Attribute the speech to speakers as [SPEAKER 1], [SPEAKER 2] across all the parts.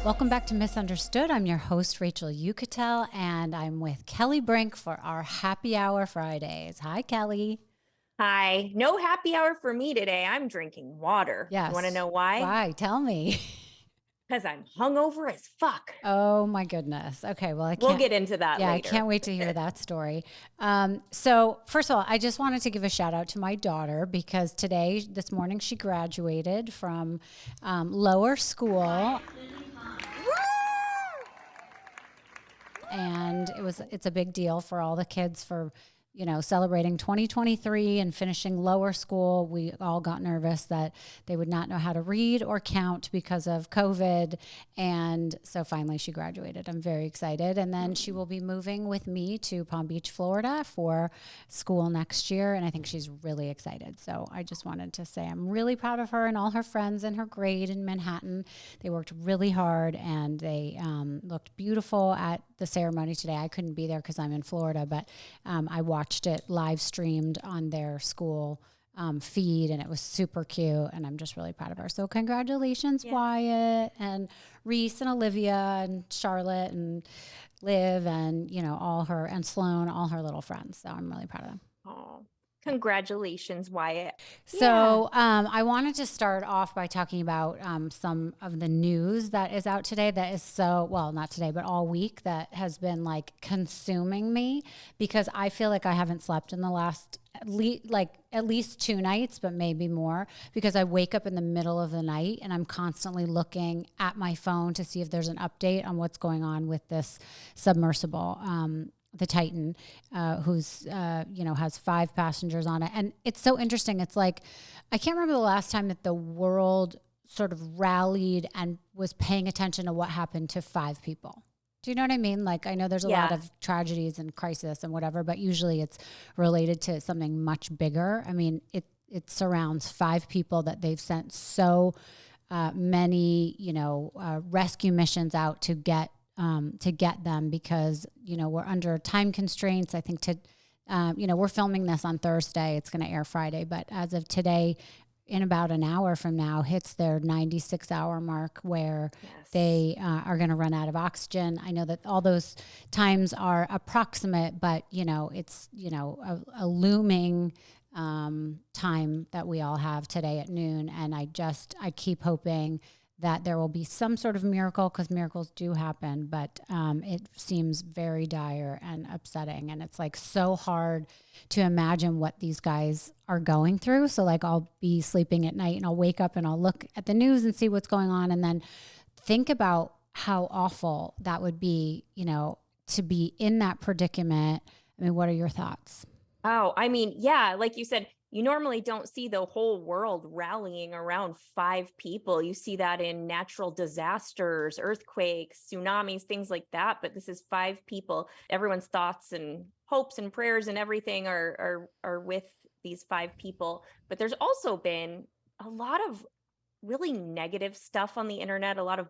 [SPEAKER 1] Welcome back to Misunderstood. I'm your host, Rachel Uchitel, and I'm with Kelli Brink for our Happy Hour Fridays. Hi, Kelli.
[SPEAKER 2] Hi. No happy hour for me today. I'm drinking water. You want to
[SPEAKER 1] Yes.
[SPEAKER 2] know why?
[SPEAKER 1] Why? Tell me.
[SPEAKER 2] Because I'm hungover as fuck.
[SPEAKER 1] Oh, my goodness. Okay. Well, I
[SPEAKER 2] We'll
[SPEAKER 1] can't.
[SPEAKER 2] get into that
[SPEAKER 1] Yeah, I
[SPEAKER 2] later.
[SPEAKER 1] can't wait to hear that story. So, first of all, I just wanted to give a shout out to my daughter because this morning, she graduated from lower school, and it's a big deal for all the kids for celebrating 2023 and finishing lower school. We all got nervous that they would not know how to read or count because of COVID, and so finally she graduated. I'm very excited, and then she will be moving with me to Palm Beach, Florida for school next year, and I think she's really excited. So I just wanted to say I'm really proud of her and all her friends in her grade in Manhattan. They worked really hard, and they looked beautiful at the ceremony today. I couldn't be there because I'm in Florida, but I watched it live streamed on their school feed, and it was super cute. And I'm just really proud of her. So congratulations,
[SPEAKER 2] Yeah.
[SPEAKER 1] Wyatt and Reese and Olivia and Charlotte and Liv and all her and Sloan, all her little friends. So I'm really proud of them.
[SPEAKER 2] Oh, congratulations, Wyatt. Yeah.
[SPEAKER 1] So I wanted to start off by talking about some of the news that is out today that is so, well, not today, but all week that has been like consuming me because I feel like I haven't slept in the last at least 2 nights, but maybe more, because I wake up in the middle of the night and I'm constantly looking at my phone to see if there's an update on what's going on with this submersible. The Titan, who's has 5 passengers on it, and it's so interesting. It's like I can't remember the last time that the world sort of rallied and was paying attention to what happened to 5 people. Do you know what I mean? Like I know there's a lot
[SPEAKER 2] Yeah.
[SPEAKER 1] of tragedies and crisis and whatever, but usually it's related to something much bigger. I mean, it surrounds 5 people that they've sent so many rescue missions out to get them because we're under time constraints. I think we're filming this on Thursday. It's going to air Friday, but as of today, in about an hour from now, hits their 96-hour mark where
[SPEAKER 2] Yes.
[SPEAKER 1] they are going to run out of oxygen. I know that all those times are approximate, but it's a looming time that we all have today at noon, and I keep hoping that there will be some sort of miracle because miracles do happen, but it seems very dire and upsetting. And it's like so hard to imagine what these guys are going through. So like I'll be sleeping at night and I'll wake up and I'll look at the news and see what's going on. And then think about how awful that would be, to be in that predicament. I mean, what are your thoughts?
[SPEAKER 2] Oh, I mean, yeah, like you said, you normally don't see the whole world rallying around 5 people. You see that in natural disasters, earthquakes, tsunamis, things like that. But this is 5 people. Everyone's thoughts and hopes and prayers and everything are with these 5 people. But there's also been a lot of really negative stuff on the internet, a lot of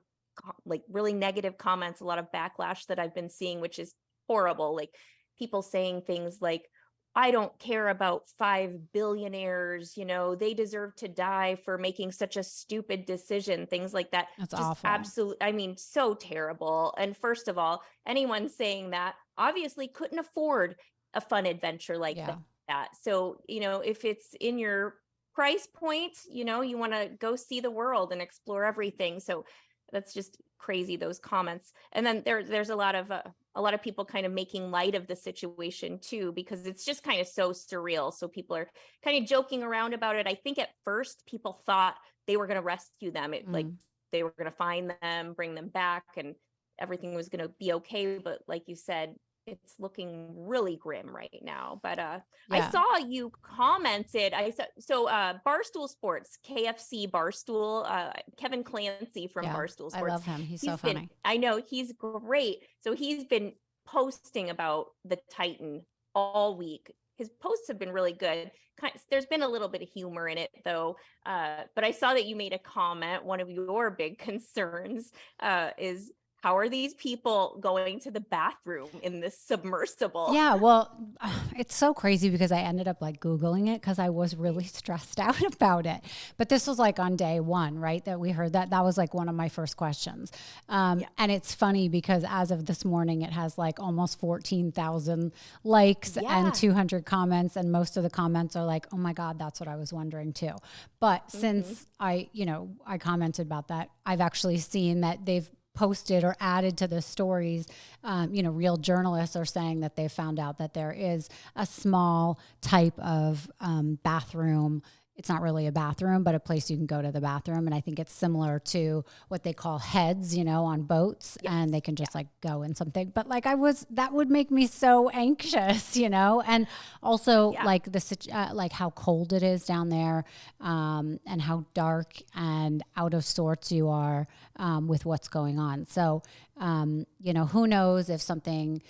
[SPEAKER 2] like really negative comments, a lot of backlash that I've been seeing, which is horrible. Like people saying things like, I don't care about 5 billionaires, they deserve to die for making such a stupid decision, things like that.
[SPEAKER 1] That's
[SPEAKER 2] Just
[SPEAKER 1] awful.
[SPEAKER 2] absolute, I mean, so terrible. And first of all, anyone saying that obviously couldn't afford a fun adventure like
[SPEAKER 1] Yeah.
[SPEAKER 2] that. So, if it's in your price point, you want to go see the world and explore everything. So that's just crazy, those comments. And then there's a lot of people kind of making light of the situation too, because it's just kind of so surreal. So people are kind of joking around about it. I think at first people thought they were going to rescue them. Like they were going to find them, bring them back, and everything was going to be okay. But like you said, it's looking really grim right now. But I
[SPEAKER 1] Yeah.
[SPEAKER 2] saw you commented. I saw Barstool Sports, KFC Barstool, Kevin Clancy from
[SPEAKER 1] Yeah.
[SPEAKER 2] Barstool
[SPEAKER 1] I
[SPEAKER 2] Sports.
[SPEAKER 1] love him. He's so
[SPEAKER 2] He's been,
[SPEAKER 1] funny.
[SPEAKER 2] I know he's great. So he's been posting about the Titan all week. His posts have been really good. There's been a little bit of humor in it though. But I saw that you made a comment. One of your big concerns is how are these people going to the bathroom in this submersible?
[SPEAKER 1] Yeah, well, it's so crazy because I ended up like Googling it because I was really stressed out about it. But this was like on day one, right? That we heard that. That was like one of my first questions.
[SPEAKER 2] Yeah.
[SPEAKER 1] And it's funny because as of this morning, it has like almost 14,000 likes and
[SPEAKER 2] Yeah.
[SPEAKER 1] 200 comments. And most of the comments are like, oh my God, that's what I was wondering too. But
[SPEAKER 2] Hmm.
[SPEAKER 1] since I commented about that, I've actually seen that they've posted or added to the stories. Real journalists are saying that they found out that there is a small type of bathroom. It's not really a bathroom, but a place you can go to the bathroom. And I think it's similar to what they call heads, on boats,
[SPEAKER 2] Yes.
[SPEAKER 1] and they can
[SPEAKER 2] Yeah.
[SPEAKER 1] just like go in something. But like that would make me so anxious, and also
[SPEAKER 2] Yeah.
[SPEAKER 1] like like how cold it is down there, and how dark and out of sorts you are with what's going on. So, who knows if something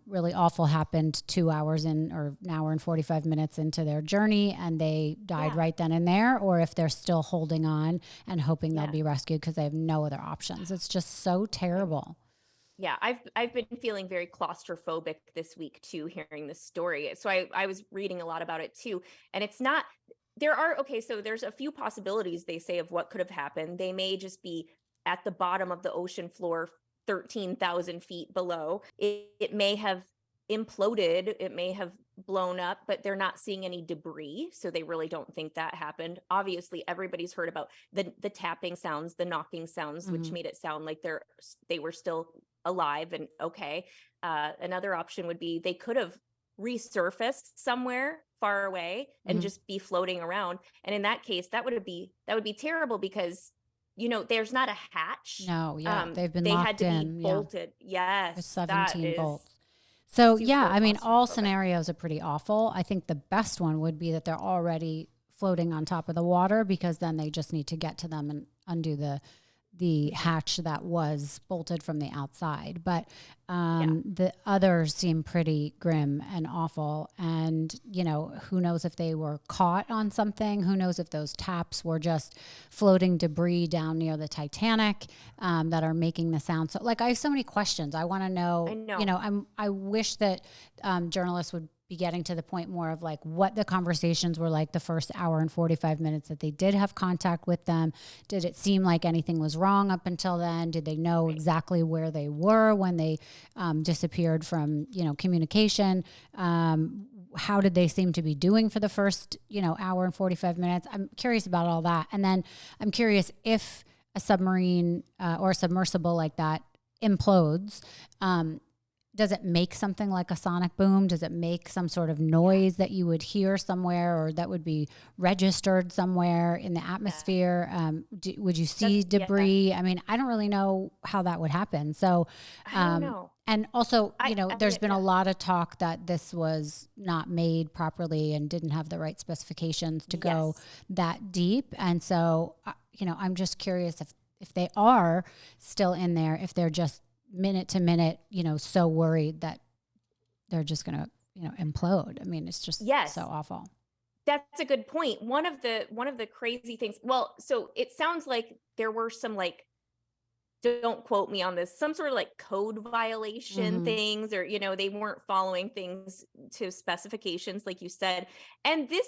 [SPEAKER 1] really awful happened 2 hours in or an hour and 45 minutes into their journey and they died
[SPEAKER 2] Yeah.
[SPEAKER 1] right then and there, or if they're still holding on and hoping they'll
[SPEAKER 2] Yeah.
[SPEAKER 1] be rescued because they have no other options. It's just so
[SPEAKER 2] I
[SPEAKER 1] terrible.
[SPEAKER 2] Yeah, I've been feeling very claustrophobic this week too, hearing this story. So I was reading a lot about it too. And it's not there are okay, so there's a few possibilities they say of what could have happened. They may just be at the bottom of the ocean floor, 13,000 feet below. It may have imploded, it may have blown up, but they're not seeing any debris. So they really don't think that happened. Obviously, everybody's heard about the tapping sounds, the knocking sounds, which
[SPEAKER 1] Hmm.
[SPEAKER 2] made it sound like they were still alive and okay. Another option would be they could have resurfaced somewhere far away and
[SPEAKER 1] Hmm.
[SPEAKER 2] just be floating around. And in that case, that would be terrible because there's not a hatch.
[SPEAKER 1] No, yeah, they've been
[SPEAKER 2] They had
[SPEAKER 1] locked
[SPEAKER 2] to be
[SPEAKER 1] in. Yeah,
[SPEAKER 2] bolted.
[SPEAKER 1] there's
[SPEAKER 2] Yes, that
[SPEAKER 1] 17
[SPEAKER 2] is
[SPEAKER 1] bolts. So, yeah,
[SPEAKER 2] super
[SPEAKER 1] I mean, all
[SPEAKER 2] claustrophobic.
[SPEAKER 1] scenarios are pretty awful. I think the best one would be that they're already floating on top of the water because then they just need to get to them and undo the
[SPEAKER 2] Mhm.
[SPEAKER 1] hatch that was bolted from the outside. But
[SPEAKER 2] Yeah.
[SPEAKER 1] the others seem pretty grim and awful. And, who knows if they were caught on something? Who knows if those taps were just floating debris down near the Titanic that are making the sound? So, like, I have so many questions. I want to
[SPEAKER 2] I
[SPEAKER 1] know,
[SPEAKER 2] know.
[SPEAKER 1] I wish that journalists would be getting to the point more of like what the conversations were like the first hour and 45 minutes that they did have contact with them. Did it seem like anything was wrong up until then? Did they know
[SPEAKER 2] Right.
[SPEAKER 1] exactly where they were when they disappeared from, communication? How did they seem to be doing for the first, hour and 45 minutes? I'm curious about all that. And then I'm curious if a submarine or a submersible like that implodes, does it make something like a sonic boom? Does it make some sort of
[SPEAKER 2] Yeah.
[SPEAKER 1] noise that you would hear somewhere or that would be registered somewhere in the
[SPEAKER 2] Yeah.
[SPEAKER 1] atmosphere? Would you see
[SPEAKER 2] Yeah.
[SPEAKER 1] debris? I mean, I don't really know how that would happen. So,
[SPEAKER 2] I don't know.
[SPEAKER 1] and also, there's been a
[SPEAKER 2] Yeah.
[SPEAKER 1] lot of talk that this was not made properly and didn't have the right specifications to go
[SPEAKER 2] Yes.
[SPEAKER 1] that deep. And so, I'm just curious if they are still in there, if they're just minute to minute, so worried that they're just going to, implode. I mean, it's just so
[SPEAKER 2] Yes.
[SPEAKER 1] awful.
[SPEAKER 2] That's a good point. One of the crazy things. Well, so it sounds like there were some like don't quote me on this, some sort of like code violation
[SPEAKER 1] Hmm.
[SPEAKER 2] things or they weren't following things to specifications like you said. And this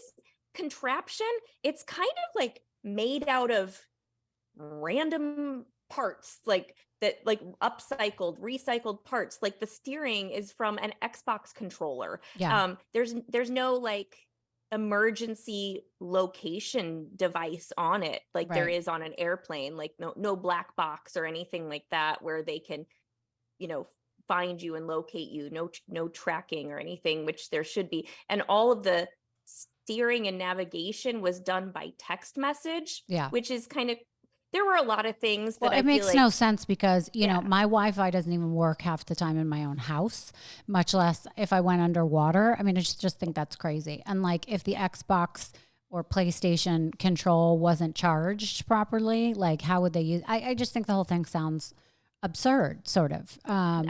[SPEAKER 2] contraption, it's kind of like made out of random parts like that like upcycled recycled parts like the steering is from an Xbox controller.
[SPEAKER 1] Yeah.
[SPEAKER 2] There's no like emergency location device on it like there
[SPEAKER 1] Right.
[SPEAKER 2] is on an airplane, like no black box or anything like that where they can you know find you and locate you, no tracking or anything, which there should be. And all of the steering and navigation was done by text message,
[SPEAKER 1] Yeah.
[SPEAKER 2] which is kind of there were a lot of things
[SPEAKER 1] Well,
[SPEAKER 2] that
[SPEAKER 1] it
[SPEAKER 2] I feel
[SPEAKER 1] makes no
[SPEAKER 2] like
[SPEAKER 1] sense because,
[SPEAKER 2] yeah.
[SPEAKER 1] my Wi-Fi doesn't even work half the time in my own house, much less if I went underwater. I mean, I just think that's crazy. And like if the Xbox or PlayStation control wasn't charged properly, like how would they use I just think the whole thing sounds absurd, sort of.
[SPEAKER 2] I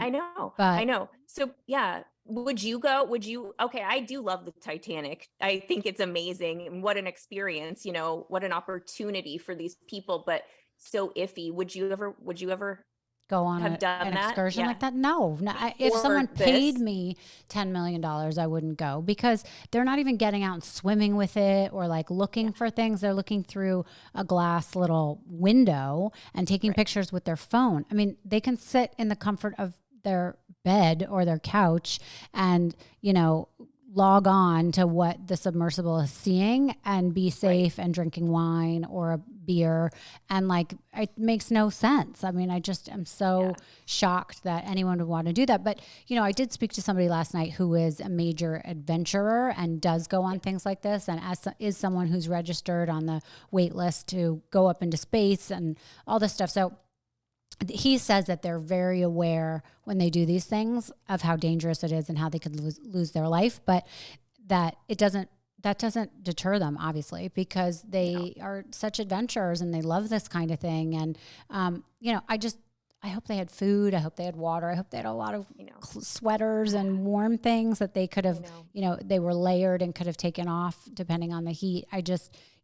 [SPEAKER 1] But
[SPEAKER 2] know. So yeah, would you go? Would you? Okay, I do love the Titanic. I think it's amazing and what an experience, what an opportunity for these people, but so iffy. Would you ever
[SPEAKER 1] go on
[SPEAKER 2] have done
[SPEAKER 1] an
[SPEAKER 2] that.
[SPEAKER 1] excursion
[SPEAKER 2] Yeah.
[SPEAKER 1] like that? No. If
[SPEAKER 2] Or
[SPEAKER 1] someone paid
[SPEAKER 2] this.
[SPEAKER 1] me $10 million, I wouldn't go, because they're not even getting out and swimming with it or like looking for things. They're looking through a glass little window and taking pictures with their phone. I mean, they can sit in the comfort of their bed or their couch and, you know, log on to what the submersible is seeing and be safe and drinking wine or a beer. And like, it makes no sense. I mean, I just am so shocked that anyone would want to do that. But, you know, I did speak to somebody last night who is a major adventurer and does go on things like this, and is someone who's registered on the wait list to go up into space and all this stuff. So he says that they're very aware when they do these things of how dangerous it is and how they could lose their life, but that doesn't deter them, obviously, because they are such adventurers and they love this kind of thing. And, you know, I hope they had food. I hope they had water. I hope they had a lot of sweaters and warm things that they could have, you know, they were layered and could have taken off depending on the heat.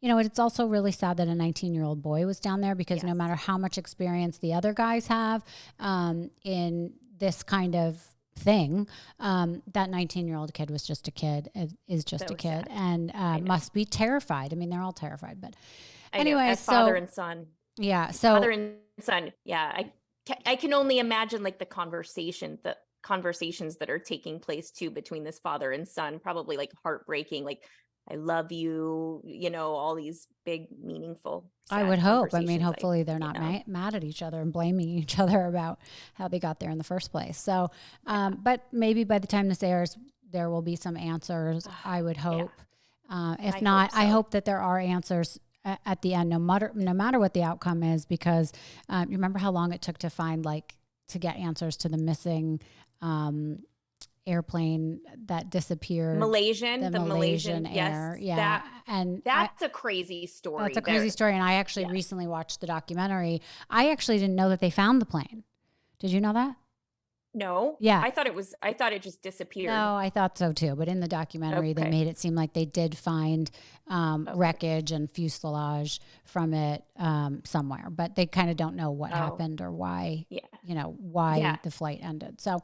[SPEAKER 1] You know, it's also really sad that a 19-year-old boy was down there, because no matter how much experience the other guys have in this kind of thing, that 19-year-old kid was just a kid, is just a kid, and must be terrified. I mean, they're all terrified. But anyway,
[SPEAKER 2] as father and son.
[SPEAKER 1] Yeah. So
[SPEAKER 2] father and son. Yeah. I can only imagine like the conversations that are taking place too between this father and son, probably like heartbreaking, like, I love you, you know, all these big, meaningful,
[SPEAKER 1] I would hope. I mean,
[SPEAKER 2] conversations,
[SPEAKER 1] hopefully they're not mad at each other and blaming each other about how they got there in the first place. So, but maybe by the time this airs, there will be some answers, I would hope. If not, I hope that there are answers at the end, no matter what the outcome is, because you remember how long it took to get answers to the missing airplane that disappeared. The Malaysian Air.
[SPEAKER 2] Yes,
[SPEAKER 1] Yeah. And
[SPEAKER 2] that's a crazy story.
[SPEAKER 1] That's a crazy story. And I actually recently watched the documentary. I actually didn't know that they found the plane. Did you know that?
[SPEAKER 2] No.
[SPEAKER 1] Yeah.
[SPEAKER 2] I thought it just disappeared.
[SPEAKER 1] No, I thought so too. But in the documentary, they made it seem like they did find wreckage and fuselage from it somewhere, but they kind of don't know what happened or why, why the flight ended. So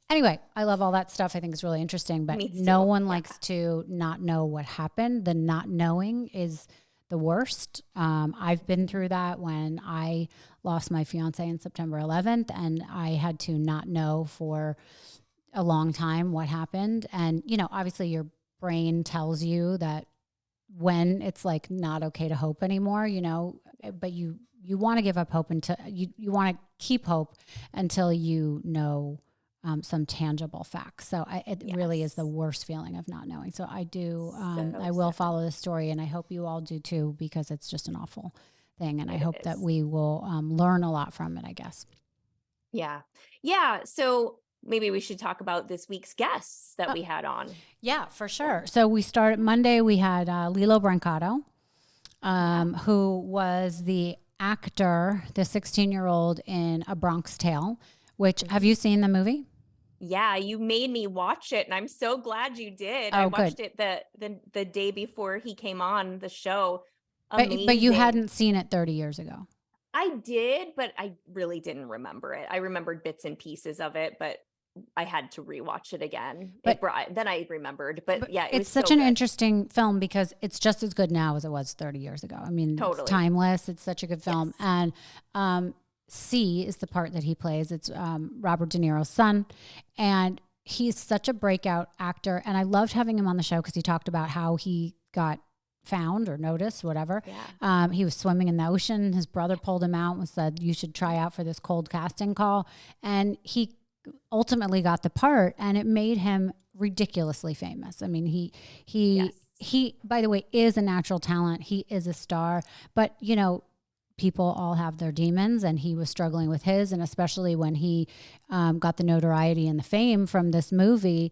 [SPEAKER 1] anyway, I love all that stuff. I think it's really interesting, but no one likes to not know what happened. The not knowing is the worst. I've been through that when I lost my fiance on September 11th, and I had to not know for a long time what happened. And, you know, obviously your brain tells you that when it's like not okay to hope anymore, you know, but you want to give up hope until you want to keep hope until you know some tangible facts. So it really is the worst feeling of not knowing. So I do, I will follow this story, and I hope you all do too, because it's just an awful thing. And I hope that we will learn a lot from it, I guess.
[SPEAKER 2] Yeah. Yeah. So maybe we should talk about this week's guests that we had on.
[SPEAKER 1] Yeah, for sure. So we started Monday, we had Lillo Brancato, who was the actor, the 16-year-old in A Bronx Tale, which, have you seen the movie?
[SPEAKER 2] Yeah, you made me watch it, and I'm so glad you did. I watched it the day before he came on the show. Amazing.
[SPEAKER 1] But you hadn't seen it 30 years ago.
[SPEAKER 2] I did, but I really didn't remember it. I remembered bits and pieces of it, but I had to rewatch it again. Then I remembered. But yeah,
[SPEAKER 1] it's such an interesting film because it's just as good now as it was 30 years ago. I mean, it's timeless. It's such a good film. Yes. And C is the part that he plays. It's Robert De Niro's son. And he's such a breakout actor. And I loved having him on the show because he talked about how he got found or noticed, whatever. Yeah. He was swimming in the ocean. His brother pulled him out and said, you should try out for this cold casting call. And he ultimately got the part, and it made him ridiculously famous. I mean, he, by the way, is a natural talent. He is a star, but you know, people all have their demons, and he was struggling with his, and especially when he got the notoriety and the fame from this movie,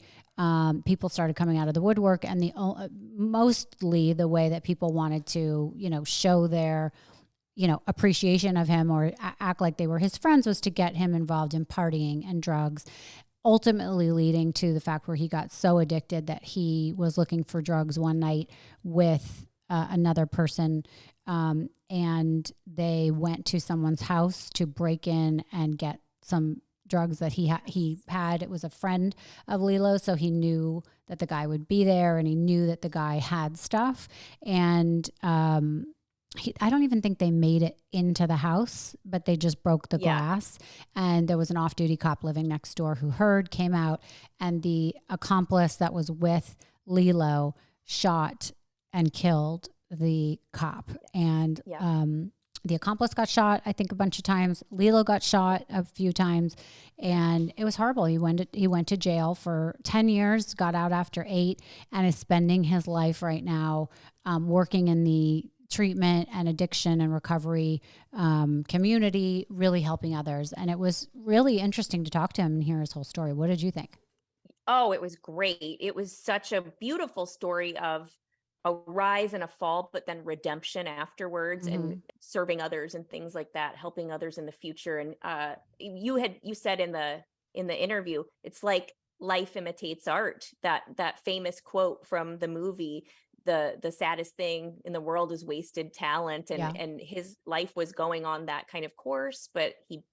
[SPEAKER 1] people started coming out of the woodwork, and mostly the way that people wanted to, you know, show their, you know, appreciation of him or act like they were his friends was to get him involved in partying and drugs, ultimately leading to the fact where he got so addicted that he was looking for drugs one night with another person, and they went to someone's house to break in and get some drugs that he had. It was a friend of Lillo, so he knew that the guy would be there, and he knew that the guy had stuff. And I don't even think they made it into the house, but they just broke the glass. And there was an off-duty cop living next door who heard, came out, and the accomplice that was with Lillo shot and killed the cop. And the accomplice got shot, I think, a bunch of times. Lillo got shot a few times, and it was horrible. He went to jail for 10 years, got out after 8, and is spending his life right now working in the treatment and addiction and recovery community, really helping others. And it was really interesting to talk to him and hear his whole story. What did you think?
[SPEAKER 2] Oh, it was great. It was such a beautiful story of a rise and a fall, but then redemption afterwards, and serving others and things like that, helping others in the future. And you said in the interview, it's like life imitates art. That famous quote from the movie, the saddest thing in the world is wasted talent. And his life was going on that kind of course, but he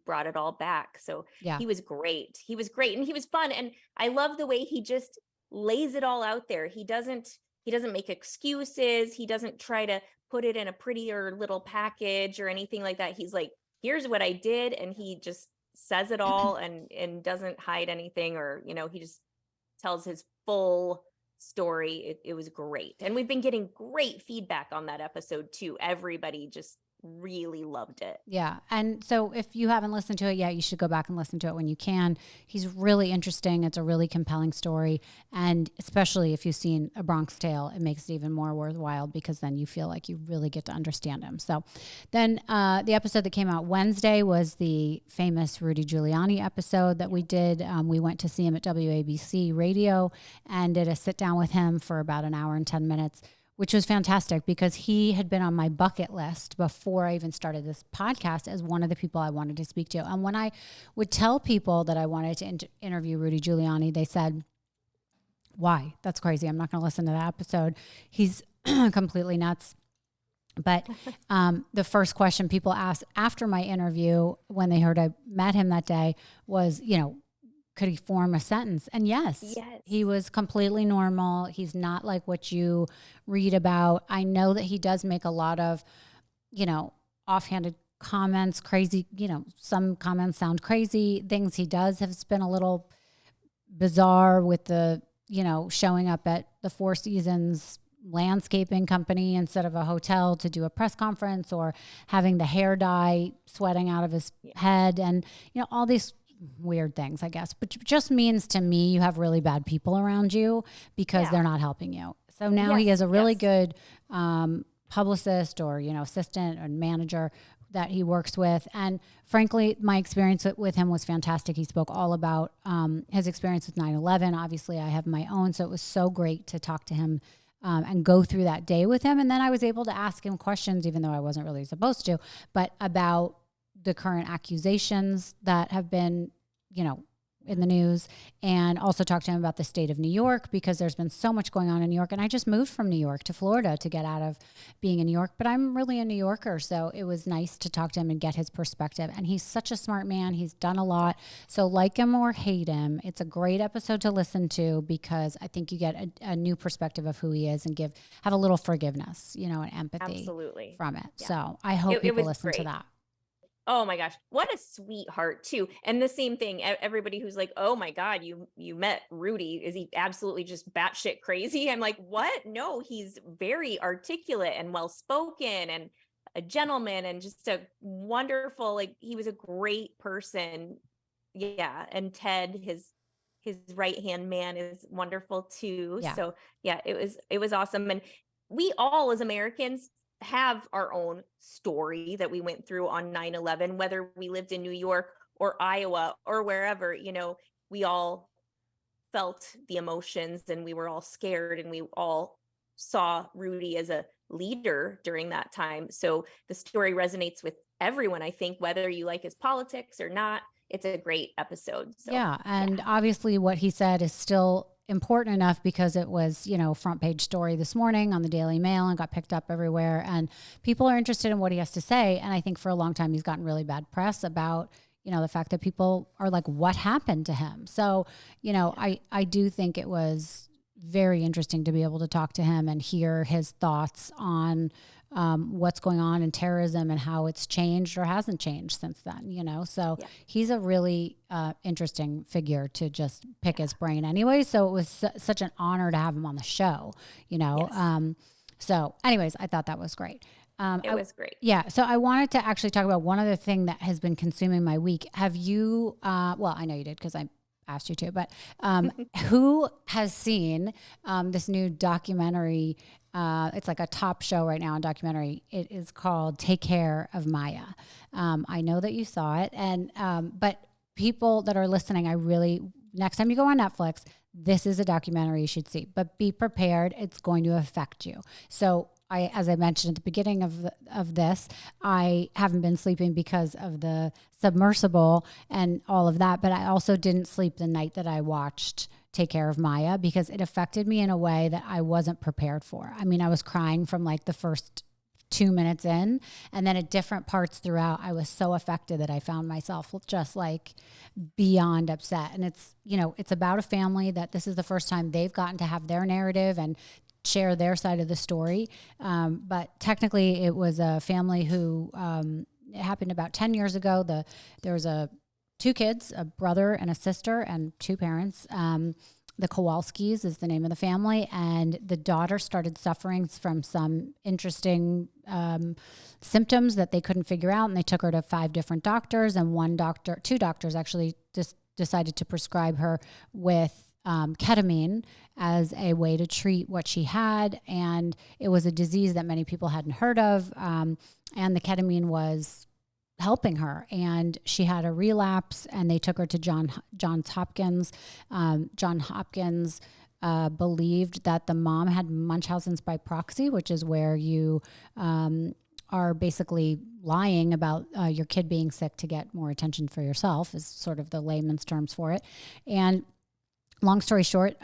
[SPEAKER 2] brought it all back. So he was great. He was great, and he was fun. And I love the way he just lays it all out there. He doesn't make excuses. He doesn't try to put it in a prettier little package or anything like that. He's like, here's what I did. And he just says it all and doesn't hide anything, or, he just tells his full story. It was great. And we've been getting great feedback on that episode too. Everybody just really loved it.
[SPEAKER 1] Yeah. And so if you haven't listened to it yet, you should go back and listen to it when you can. He's really interesting. It's a really compelling story. And especially if you've seen A Bronx Tale, it makes it even more worthwhile, because then you feel like you really get to understand him. So then the episode that came out Wednesday was the famous Rudy Giuliani episode that we did. We went to see him at WABC Radio and did a sit down with him for about an hour and 10 minutes, which was fantastic, because he had been on my bucket list before I even started this podcast as one of the people I wanted to speak to. And when I would tell people that I wanted to interview Rudy Giuliani, they said, why? That's crazy. I'm not going to listen to that episode. He's completely nuts. But the first question people asked after my interview, when they heard I met him that day, was, could he form a sentence? And yes, he was completely normal. He's not like what you read about. I know that he does make a lot of, offhanded comments, crazy, some comments sound crazy. Things he does have been a little bizarre with the, showing up at the Four Seasons landscaping company instead of a hotel to do a press conference, or having the hair dye sweating out of his head, and, all these weird things, I guess, but just means to me you have really bad people around you, because they're not helping you. So now he has a really good publicist, or assistant or manager that he works with. And frankly, my experience with him was fantastic. He spoke all about his experience with 9/11. Obviously, I have my own, so it was so great to talk to him and go through that day with him. And then I was able to ask him questions, even though I wasn't really supposed to, but about the current accusations that have been, in the news, and also talk to him about the state of New York, because there's been so much going on in New York. And I just moved from New York to Florida to get out of being in New York, but I'm really a New Yorker. So it was nice to talk to him and get his perspective. And he's such a smart man. He's done a lot. So like him or hate him, it's a great episode to listen to, because I think you get a new perspective of who he is, and have a little forgiveness, and empathy from it. Yeah. So I hope people listen to that.
[SPEAKER 2] Oh my gosh, what a sweetheart too. And the same thing, everybody who's like, oh my God, you met Rudy. Is he absolutely just batshit crazy? I'm like, what? No, he's very articulate and well-spoken and a gentleman, and just a wonderful, he was a great person. Yeah. And Ted, his right-hand man, is wonderful too. Yeah. So yeah, it was awesome. And we all, as Americans, have our own story that we went through on 9/11, whether we lived in New York or Iowa or wherever. We all felt the emotions, and we were all scared, and we all saw Rudy as a leader during that time. So the story resonates with everyone, I think, whether you like his politics or not. It's a great episode. So,
[SPEAKER 1] and obviously what he said is still important enough, because it was, front page story this morning on the Daily Mail and got picked up everywhere, and people are interested in what he has to say. And I think for a long time he's gotten really bad press about, the fact that people are like, what happened to him? So, I do think it was very interesting to be able to talk to him and hear his thoughts on what's going on in terrorism and how it's changed or hasn't changed since then, So he's a really interesting figure to just pick his brain anyway. So it was such an honor to have him on the show,
[SPEAKER 2] Yes.
[SPEAKER 1] So anyways, I thought that was great.
[SPEAKER 2] It was great.
[SPEAKER 1] Yeah. So I wanted to actually talk about one other thing that has been consuming my week. Have you, well, I know you did because I asked you to, but who has seen this new documentary? It's like a top show right now on documentary. It is called Take Care of Maya. I know that you saw it, and but people that are listening, next time you go on Netflix, this is a documentary you should see, but be prepared. It's going to affect you. So as I mentioned at the beginning of this, I haven't been sleeping because of the submersible and all of that, but I also didn't sleep the night that I watched Take Care of Maya because it affected me in a way that I wasn't prepared for. I mean, I was crying from like the first 2 minutes in, and then at different parts throughout, I was so affected that I found myself just like beyond upset. And it's about a family that this is the first time they've gotten to have their narrative and share their side of the story. But technically it was a family who, it happened about 10 years ago. There was two kids, a brother and a sister, and two parents. The Kowalskis is the name of the family. And the daughter started suffering from some interesting symptoms that they couldn't figure out. And they took her to 5 different doctors, and two doctors actually just decided to prescribe her with ketamine as a way to treat what she had. And it was a disease that many people hadn't heard of. And the ketamine was helping her, and she had a relapse, and they took her to Johns Hopkins. John Hopkins believed that the mom had Munchausen's by proxy, which is where you are basically lying about your kid being sick to get more attention for yourself, is sort of the layman's terms for it. And long story short,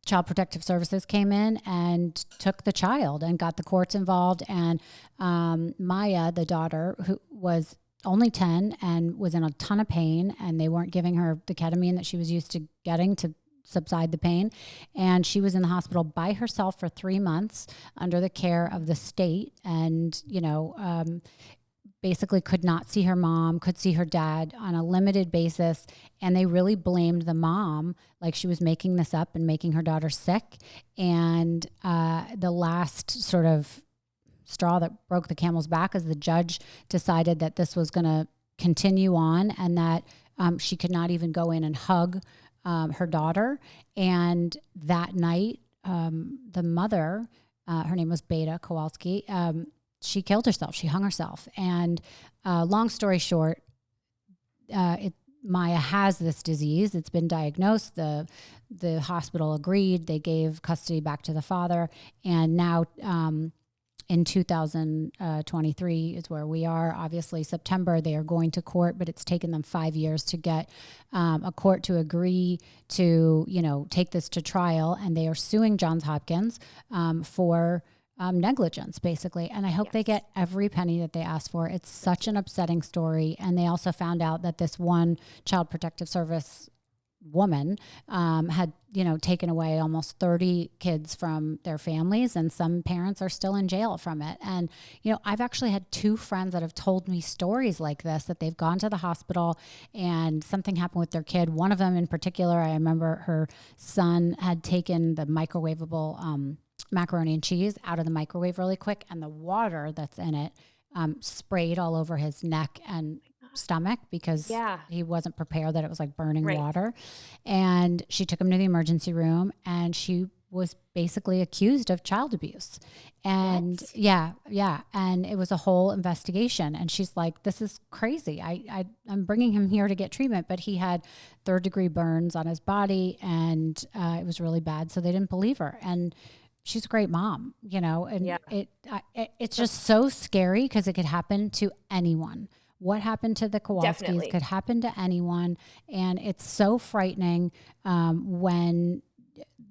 [SPEAKER 1] Child Protective Services came in and took the child and got the courts involved. And Maya, the daughter, who was only 10 and was in a ton of pain, and they weren't giving her the ketamine that she was used to getting to subside the pain. And she was in the hospital by herself for 3 months under the care of the state. And, basically could not see her mom, could see her dad on a limited basis. And they really blamed the mom, like she was making this up and making her daughter sick. And the last sort of straw that broke the camel's back is the judge decided that this was going to continue on, and that she could not even go in and hug her daughter. And that night, the mother, her name was Beta Kowalski, she killed herself. She hung herself. And long story short, Maya has this disease. It's been diagnosed. The hospital agreed. They gave custody back to the father. And now in 2023 is where we are. Obviously, September, they are going to court, but it's taken them 5 years to get a court to agree to, take this to trial. And they are suing Johns Hopkins for negligence, basically. And I hope they get every penny that they asked for. It's such an upsetting story. And they also found out that this one Child Protective Service woman had, taken away almost 30 kids from their families, and some parents are still in jail from it. And, I've actually had 2 friends that have told me stories like this, that they've gone to the hospital and something happened with their kid. One of them in particular, I remember her son had taken the microwavable macaroni and cheese out of the microwave really quick, and the water that's in it sprayed all over his neck and stomach because he wasn't prepared that it was like burning water. And she took him to the emergency room, and she was basically accused of child abuse. And and it was a whole investigation. And she's like, this is crazy. I'm bringing him here to get treatment, but he had 3rd-degree burns on his body, and it was really bad. So they didn't believe her. And she's a great mom, and it's just so scary because it could happen to anyone. What happened to the Kowalskis could happen to anyone. And it's so frightening when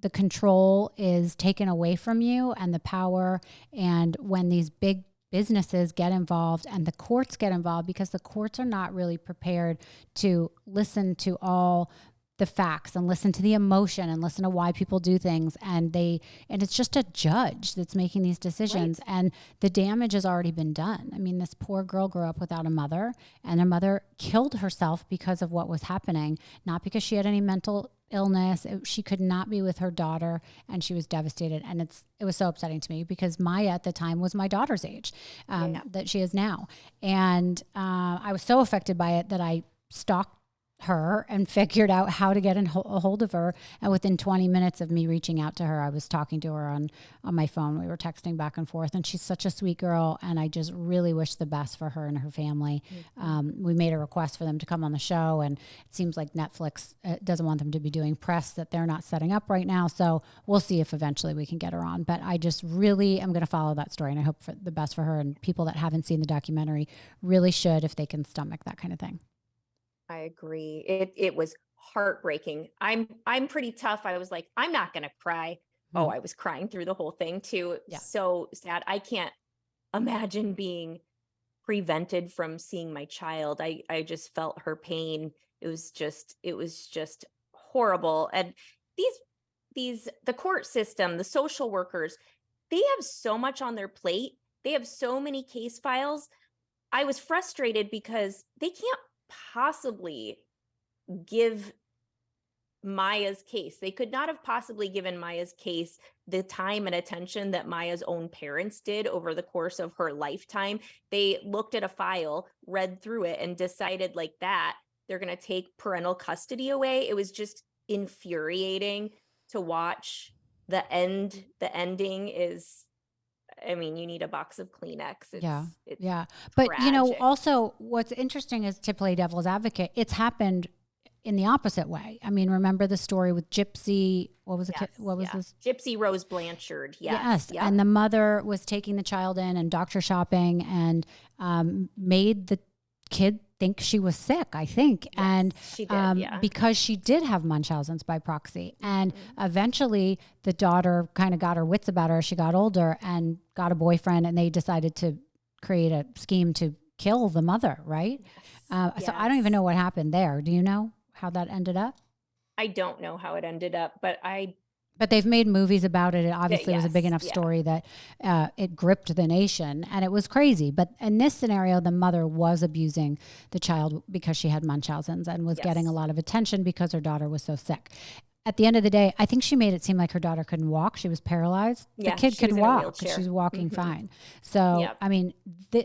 [SPEAKER 1] the control is taken away from you and the power, and when these big businesses get involved and the courts get involved, because the courts are not really prepared to listen to all the facts and listen to the emotion and listen to why people do things. And it's just a judge that's making these decisions, right. And the damage has already been done. I mean, this poor girl grew up without a mother, and her mother killed herself because of what was happening, not because she had any mental illness. She could not be with her daughter, and she was devastated. And it was so upsetting to me, because Maya at the time was my daughter's age, that she is now. And I was so affected by it that I stalked her and figured out how to get a hold of her. And within 20 minutes of me reaching out to her, I was talking to her on my phone. We were texting back and forth, and she's such a sweet girl. And I just really wish the best for her and her family. Mm-hmm. We made a request for them to come on the show, and it seems like Netflix doesn't want them to be doing press that they're not setting up right now. So we'll see if eventually we can get her on. But I just really am going to follow that story, and I hope for the best for her, and people that haven't seen the documentary really should, if they can stomach that kind of thing.
[SPEAKER 2] I agree. It was heartbreaking. I'm pretty tough. I was like, I'm not going to cry. Oh, I was crying through the whole thing too. Yeah. So sad. I can't imagine being prevented from seeing my child. I just felt her pain. It was just horrible. And the court system, the social workers, they have so much on their plate. They have so many case files. I was frustrated because they can't possibly give Maya's case. They could not have possibly given Maya's case the time and attention that Maya's own parents did over the course of her lifetime. They looked at a file, read through it, and decided like that they're going to take parental custody away. It was just infuriating to watch. The ending is, I mean, you need a box of Kleenex. It's
[SPEAKER 1] But,
[SPEAKER 2] tragic.
[SPEAKER 1] Also what's interesting is, to play devil's advocate, it's happened in the opposite way. I mean, remember the story with Gypsy? What was this?
[SPEAKER 2] Gypsy Rose Blanchard.
[SPEAKER 1] Yes. Yep. And the mother was taking the child in and doctor shopping, and made the kid think she was sick, I think. Yes, and
[SPEAKER 2] she did,
[SPEAKER 1] because she did have Munchausen's by proxy. And eventually the daughter kind of got her wits about her as she got older and got a boyfriend, and they decided to create a scheme to kill the mother, right? Yes. So I don't even know what happened there. Do you know how that ended up?
[SPEAKER 2] I don't know how it ended up, but
[SPEAKER 1] they've made movies about it. It obviously was a big enough story that it gripped the nation, and it was crazy. But in this scenario, the mother was abusing the child because she had Munchausen's, and was getting a lot of attention because her daughter was so sick. At the end of the day, I think she made it seem like her daughter couldn't walk. She was paralyzed. The kid could walk. She's walking fine. So, I mean,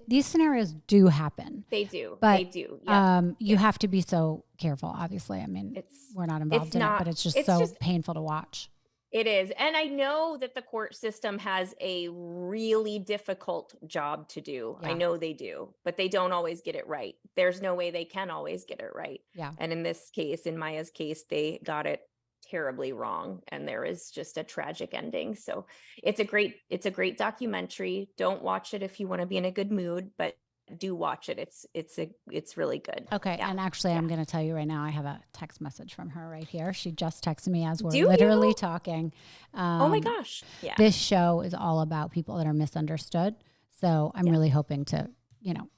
[SPEAKER 1] these scenarios do happen.
[SPEAKER 2] They do.
[SPEAKER 1] But,
[SPEAKER 2] they do. Yep.
[SPEAKER 1] You have to be so careful, obviously. I mean, we're not involved in it, but it's just painful to watch.
[SPEAKER 2] It is. And I know that the court system has a really difficult job to do. Yeah. I know they do, but they don't always get it right. There's no way they can always get it right.
[SPEAKER 1] Yeah.
[SPEAKER 2] And in this case, in Maya's case, they got it terribly wrong, and there is just a tragic ending. So it's a great documentary. Don't watch it if you want to be in a good mood, but do watch it. It's really good.
[SPEAKER 1] Okay. Yeah. And actually, I'm going to tell you right now, I have a text message from her right here. She just texted me as we're literally talking.
[SPEAKER 2] Oh my gosh. Yeah.
[SPEAKER 1] This show is all about people that are misunderstood. So I'm really hoping to,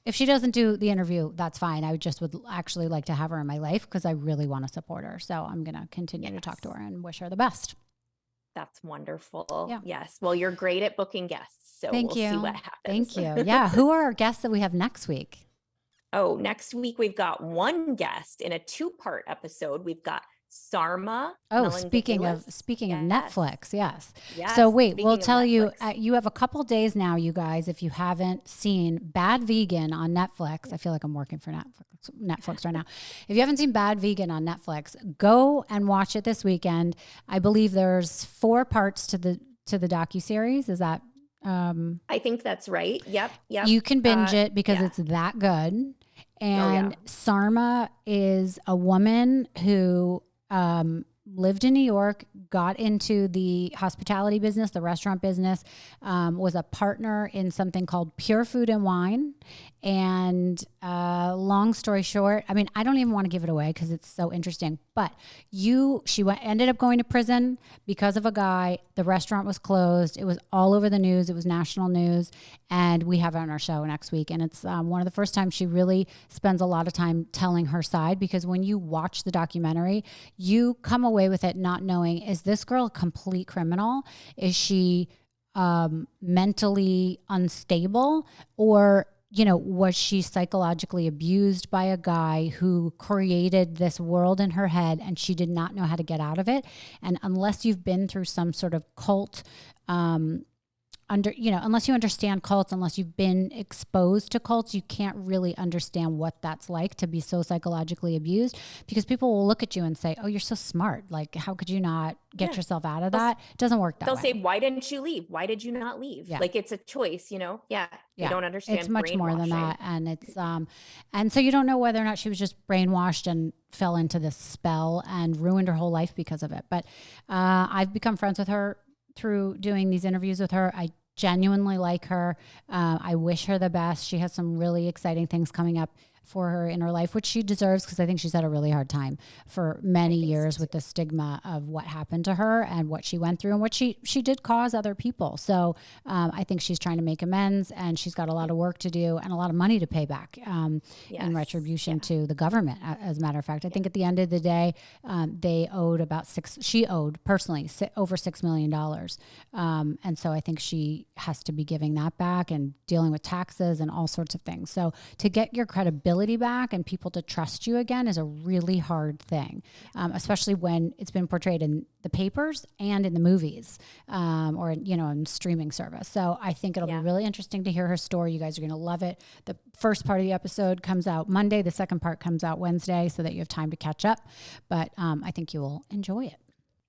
[SPEAKER 1] if she doesn't do the interview, that's fine. I just would actually like to have her in my life, because I really want to support her. So I'm going to continue to talk to her and wish her the best.
[SPEAKER 2] That's wonderful. Yeah. Yes. Well, you're great at booking guests. So
[SPEAKER 1] Thank you.
[SPEAKER 2] See what happens.
[SPEAKER 1] Thank you. Yeah. Who are our guests that we have next week?
[SPEAKER 2] Oh, next week we've got one guest in a 2-part episode. We've got Sarma.
[SPEAKER 1] Oh, speaking of Netflix, yes. So wait, we'll tell you, you have a couple days now, you guys, if you haven't seen Bad Vegan on Netflix. I feel like I'm working for Netflix right now. If you haven't seen Bad Vegan on Netflix, go and watch it this weekend. I believe there's 4 parts to the docuseries. Is that?
[SPEAKER 2] I think that's right. Yep.
[SPEAKER 1] You can binge it because it's that good. And Sarma is a woman who lived in New York, got into the hospitality business, the restaurant business, was a partner in something called Pure Food and Wine. And long story short, I mean, I don't even want to give it away because it's so interesting. But ended up going to prison because of a guy. The restaurant was closed. It was all over the news. It was national news. And we have it on our show next week. And it's one of the first times she really spends a lot of time telling her side, because when you watch the documentary, you come away with it not knowing, is this girl a complete criminal? Is she mentally unstable? Or was she psychologically abused by a guy who created this world in her head and she did not know how to get out of it? And unless you've been through some sort of cult, unless you understand cults, unless you've been exposed to cults, you can't really understand what that's like to be so psychologically abused, because people will look at you and say, oh, you're so smart. Like, how could you not get yourself out of that? It doesn't work that way.
[SPEAKER 2] They'll say, why didn't you leave? Why did you not leave?
[SPEAKER 1] Yeah.
[SPEAKER 2] Like, it's a choice, Yeah. They don't understand.
[SPEAKER 1] It's much more than that. And it's, and so you don't know whether or not she was just brainwashed and fell into this spell and ruined her whole life because of it. But I've become friends with her through doing these interviews with her. I genuinely like her. I wish her the best. She has some really exciting things coming up for her in her life, which she deserves, because I think she's had a really hard time for many years with the stigma of what happened to her and what she went through and what she did cause other people. So I think she's trying to make amends, and she's got a lot of work to do and a lot of money to pay back in retribution to the government. As a matter of fact, I think at the end of the day, they owed she owed personally over $6 million. And so I think she has to be giving that back and dealing with taxes and all sorts of things. So to get your credibility back and people to trust you again is a really hard thing, especially when it's been portrayed in the papers and in the movies or in streaming service. So I think it'll be really interesting to hear her story. You guys are going to love it. The first part of the episode comes out Monday. The second part comes out Wednesday, so that you have time to catch up. But I think you will enjoy it.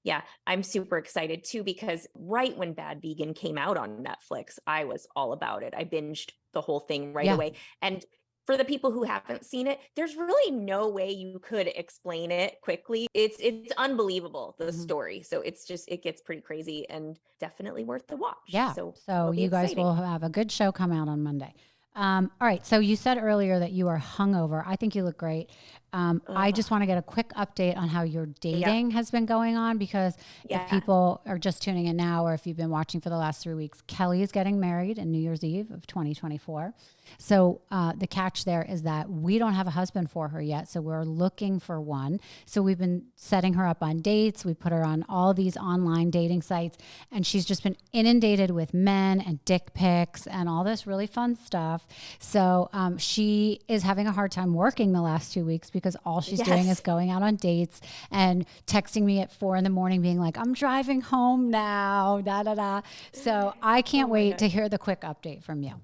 [SPEAKER 2] Yeah, I'm super excited too, because right when Bad Vegan came out on Netflix, I was all about it. I binged the whole thing right away. And for the people who haven't seen it, there's really no way you could explain it quickly. It's unbelievable, the story. So it gets pretty crazy and definitely worth the watch.
[SPEAKER 1] Yeah. So you guys will have a good show come out on Monday. All right. So you said earlier that you are hungover. I think you look great. I just want to get a quick update on how your dating has been going on, because if people are just tuning in now, or if you've been watching for the last 3 weeks, Kelli is getting married in New Year's Eve of 2024. So the catch there is that we don't have a husband for her yet. So we're looking for one. So we've been setting her up on dates. We put her on all these online dating sites, and she's just been inundated with men and dick pics and all this really fun stuff. So she is having a hard time working the last 2 weeks, because all she's doing is going out on dates and texting me at 4 a.m. being like, I'm driving home now, da, da, da. So I can't wait to hear the quick update from you.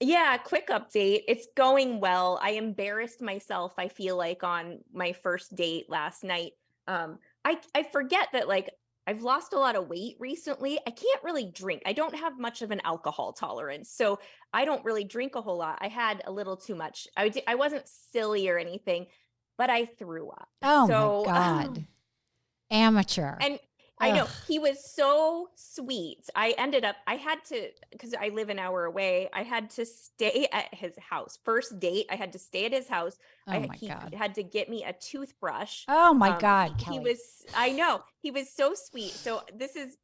[SPEAKER 2] Yeah, quick update. It's going well. I embarrassed myself, I feel like, on my first date last night. I forget that, like, I've lost a lot of weight recently. I can't really drink. I don't have much of an alcohol tolerance, so I don't really drink a whole lot. I had a little too much. I wasn't silly or anything, but I threw up.
[SPEAKER 1] Oh my God. Amateur.
[SPEAKER 2] And I know, he was so sweet. I had to, because I live an hour away, I had to stay at his house. First date, I had to stay at his house. He had to get me a toothbrush.
[SPEAKER 1] Oh my God, Kelli.
[SPEAKER 2] He was so sweet. So this is,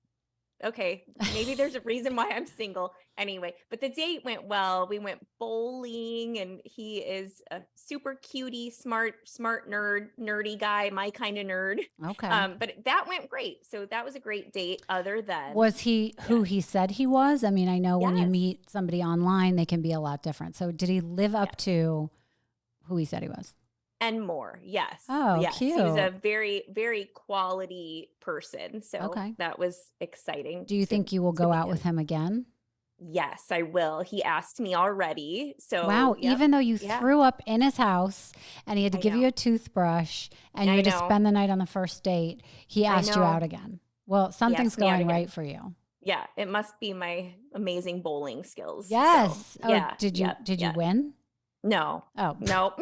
[SPEAKER 2] okay, maybe there's a reason why I'm single. Anyway, but the date went well. We went bowling, and he is a super cutie, smart nerdy guy, my kind of nerd.
[SPEAKER 1] Okay.
[SPEAKER 2] But that went great. So that was a great date. Other than,
[SPEAKER 1] was he who he said he was? I mean, I know when you meet somebody online, they can be a lot different. So did he live up to who he said he was?
[SPEAKER 2] And more. Yes.
[SPEAKER 1] Oh,
[SPEAKER 2] yes.
[SPEAKER 1] cute.
[SPEAKER 2] He was a very, very quality person. So that was exciting.
[SPEAKER 1] Do you think you will go out with him again?
[SPEAKER 2] Yes, I will. He asked me already. So
[SPEAKER 1] wow, even though you threw up in his house and he had to give you a toothbrush and you had to spend the night on the first date, he asked you out again. Well, something's going right for you.
[SPEAKER 2] Yeah, it must be my amazing bowling skills.
[SPEAKER 1] Yes.
[SPEAKER 2] So,
[SPEAKER 1] did you win?
[SPEAKER 2] No.
[SPEAKER 1] Oh.
[SPEAKER 2] Nope.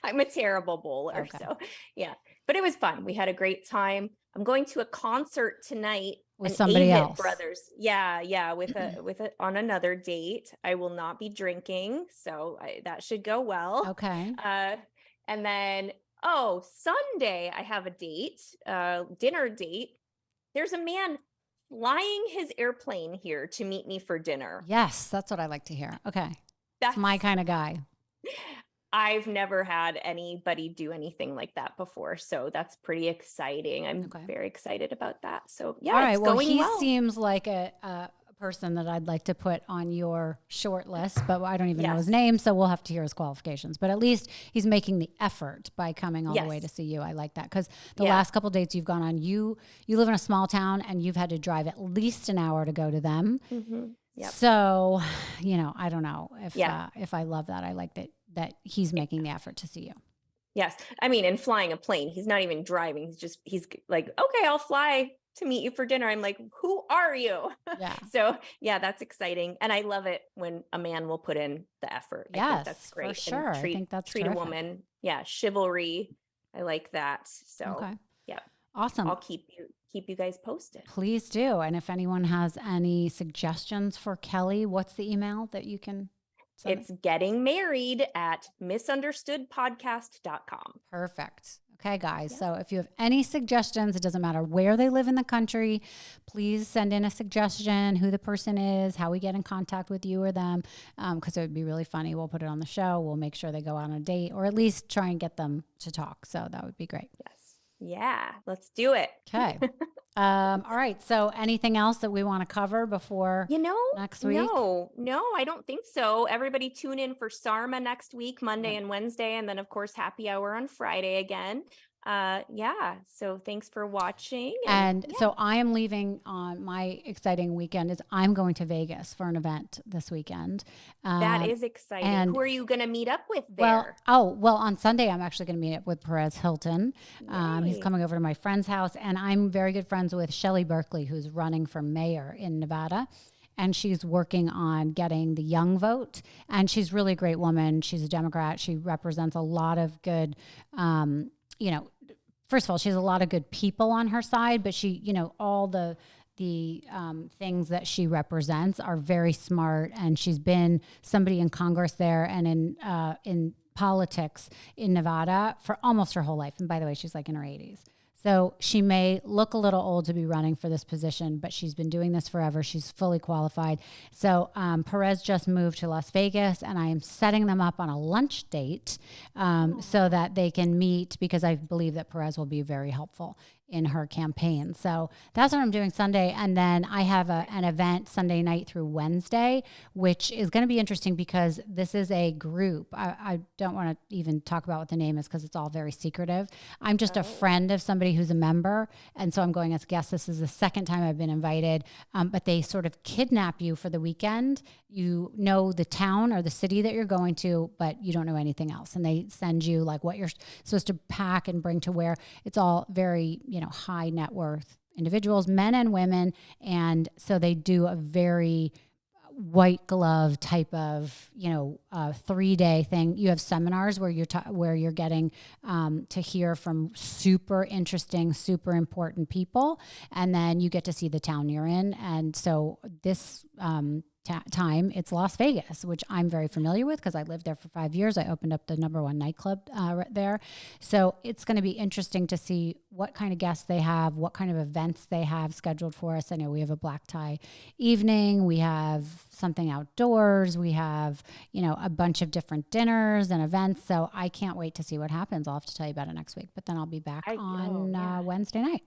[SPEAKER 2] I'm a terrible bowler.
[SPEAKER 1] Okay.
[SPEAKER 2] So yeah, but it was fun. We had a great time. I'm going to a concert tonight.
[SPEAKER 1] With
[SPEAKER 2] an
[SPEAKER 1] somebody
[SPEAKER 2] Avett
[SPEAKER 1] else.
[SPEAKER 2] Brothers. Yeah, with a on another date. I will not be drinking, so that should go well.
[SPEAKER 1] Okay.
[SPEAKER 2] And then Sunday I have a date, dinner date. There's a man flying his airplane here to meet me for dinner.
[SPEAKER 1] Yes, that's what I like to hear. Okay.
[SPEAKER 2] That's
[SPEAKER 1] It's my kind of guy.
[SPEAKER 2] I've never had anybody do anything like that before, so that's pretty exciting. I'm very excited about that. So yeah,
[SPEAKER 1] all right.
[SPEAKER 2] it's
[SPEAKER 1] Well,
[SPEAKER 2] going
[SPEAKER 1] he
[SPEAKER 2] well.
[SPEAKER 1] seems like a person that I'd like to put on your short list, but I don't even know his name, so we'll have to hear his qualifications. But at least he's making the effort by coming all the way to see you. I like that, because the last couple of dates you've gone on, you live in a small town and you've had to drive at least an hour to go to them.
[SPEAKER 2] Mm-hmm. Yep.
[SPEAKER 1] So, I don't know if I love that. I like that he's making the effort to see you.
[SPEAKER 2] Yes. I mean, and flying a plane, he's not even driving. He's like, okay, I'll fly to meet you for dinner. I'm like, who are you?
[SPEAKER 1] Yeah.
[SPEAKER 2] So yeah, that's exciting. And I love it when a man will put in the effort.
[SPEAKER 1] Yes,
[SPEAKER 2] I think that's great.
[SPEAKER 1] for sure.
[SPEAKER 2] And
[SPEAKER 1] I think that's
[SPEAKER 2] treat
[SPEAKER 1] terrific.
[SPEAKER 2] a woman. Yeah. Chivalry. I like that. So
[SPEAKER 1] okay.
[SPEAKER 2] Yeah.
[SPEAKER 1] Awesome.
[SPEAKER 2] I'll keep you guys posted.
[SPEAKER 1] Please do. And if anyone has any suggestions for Kelli, what's the email that you can send?
[SPEAKER 2] It's gettingmarried@misunderstoodpodcast.com.
[SPEAKER 1] Perfect. Okay, guys. Yeah. So if you have any suggestions, it doesn't matter where they live in the country, please send in a suggestion, who the person is, how we get in contact with you or them, because it would be really funny. We'll put it on the show. We'll make sure they go on a date, or at least try and get them to talk. So that would be great.
[SPEAKER 2] Yes. Yeah, let's do it.
[SPEAKER 1] Okay. All right. So anything else that we want to cover before next week?
[SPEAKER 2] No, I don't think so. Everybody tune in for Sarma next week, Monday and Wednesday. And then of course, happy hour on Friday again. So thanks for watching.
[SPEAKER 1] So I am leaving on my exciting weekend is I'm going to Vegas for an event this weekend.
[SPEAKER 2] That is exciting. And who are you going to meet up with there?
[SPEAKER 1] Well, on Sunday, I'm actually going to meet up with Perez Hilton. He's coming over to my friend's house, and I'm very good friends with Shelley Berkeley, who's running for mayor in Nevada. And she's working on getting the young vote. And she's really a great woman. She's a Democrat. She represents a lot of good, first of all, she has a lot of good people on her side, but she, all the things that she represents are very smart. And she's been somebody in Congress there and in politics in Nevada for almost her whole life. And by the way, she's like in her 80s. So she may look a little old to be running for this position, but she's been doing this forever. She's fully qualified. So Perez just moved to Las Vegas, and I am setting them up on a lunch date so that they can meet, because I believe that Perez will be very helpful in her campaign. So that's what I'm doing Sunday. And then I have an event Sunday night through Wednesday, which is going to be interesting because this is a group. I don't want to even talk about what the name is because it's all very secretive. I'm just a friend of somebody who's a member. And so I'm going as a guest. This is the second time I've been invited, but they sort of kidnap you for the weekend. You know the town or the city that you're going to, but you don't know anything else. And they send you like what you're supposed to pack and bring to wear. It's all very, high net worth individuals, men and women. And so they do a very white glove type of, 3-day thing. You have seminars where you're getting to hear from super interesting, super important people. And then you get to see the town you're in. And so this, time it's Las Vegas, which I'm very familiar with because I lived there for 5 years. I opened up the #1 nightclub right there. So it's going to be interesting to see what kind of guests they have, what kind of events they have scheduled for us. I know we have a black tie evening. We have something outdoors. We have, a bunch of different dinners and events. So I can't wait to see what happens. I'll have to tell you about it next week, but then I'll be back on Wednesday night.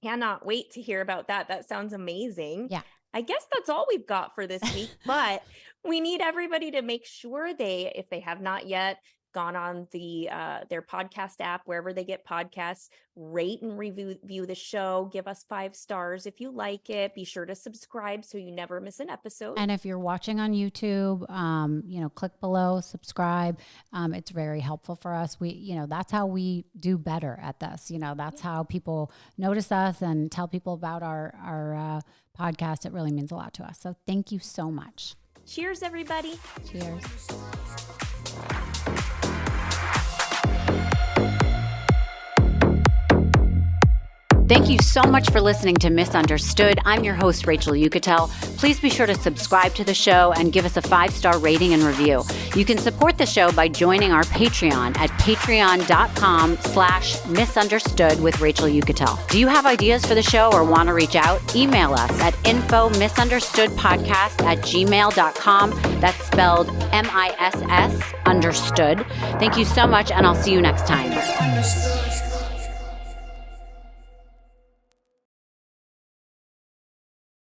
[SPEAKER 2] Cannot wait to hear about that. That sounds amazing.
[SPEAKER 1] Yeah.
[SPEAKER 2] I guess that's all we've got for this week, but we need everybody to make sure if they have not yet gone on their podcast app, wherever they get podcasts, rate and review the show, give us 5 stars if you like it. Be sure to subscribe so you never miss an episode.
[SPEAKER 1] And if you're watching on YouTube, click below, subscribe. It's very helpful for us. We, that's how we do better at this. That's how people notice us and tell people about our podcast. It really means a lot to us. So thank you so much.
[SPEAKER 2] Cheers, everybody.
[SPEAKER 1] Cheers.
[SPEAKER 3] Thank you so much for listening to Misunderstood. I'm your host, Rachel Uchitel. Please be sure to subscribe to the show and give us a 5-star rating and review. You can support the show by joining our Patreon at patreon.com/misunderstood with Rachel Uchitel. Do you have ideas for the show or want to reach out? Email us at info misunderstoodpodcast@gmail.com. That's spelled MISS understood. Thank you so much, and I'll see you next time.